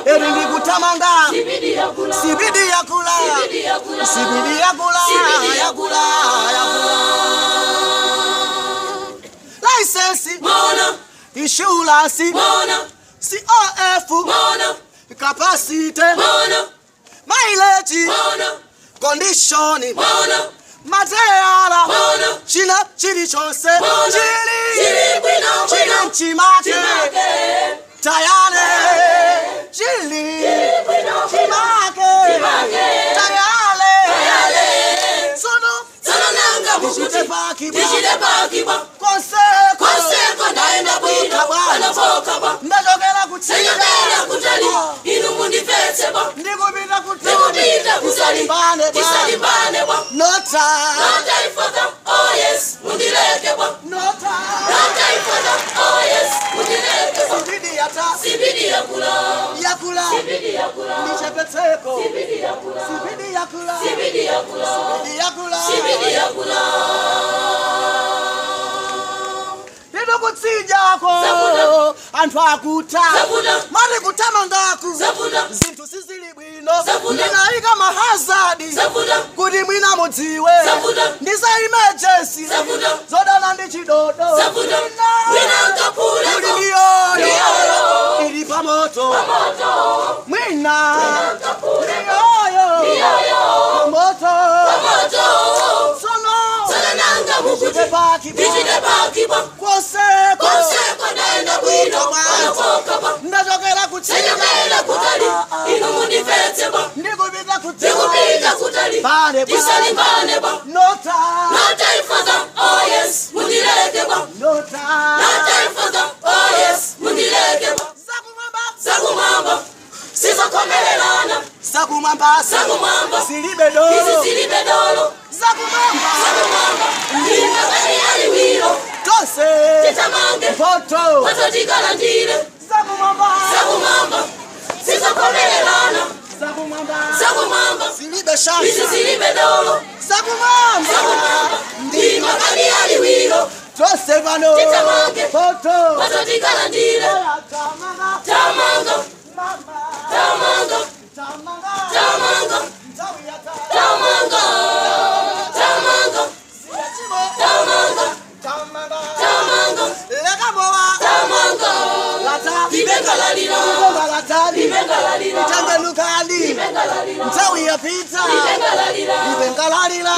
Erindi kutamanga. Sibidi yakula. Sibidi yakula. License. Insurance. COF. Capacity. Mileage. Condition. Material. Chili chose. Chili chimake. Tayale. Chili chimake. Tayale. Sono nanga bishite pakiba. Konseko naenda bwita. Ndajogera kutali. Inu mundi fetse ba. Ndikubita kusalimbane ba. No time for them. Oh yes, mundileke ba. No time for them. Oh yes, mundileke ba. Sibidi yakula. Nichepeteko. Sibidi yakula. Kutsijako anthu akuta mari kutamangako zinthu sizili bwino ndinayika mahazadi kuti mwina mudziwe ndisa emergency zodana ndi chidodo mwina nkapule ili pamoto mwina pamoto Bichite pakiba. Konseko naenda bwino. Ndajogera kutali. Inu mundi fetse ba. Ndikubita kutali. Tisalimbane ba. No time for them. Oh yes, mundileke ba. No time for them. Oh yes, mundileke ba. Sakumamba. Sizokomelelana. Sakumamba. Silibe dolo. Sakumamba. Tose Foto tikalandire Sakumamba Sizokomelelana Sakumamba Silibe dolo Sakumamba Ndima kani aliwiro Tose vano Foto tikalandire Tamanga Ibengalalila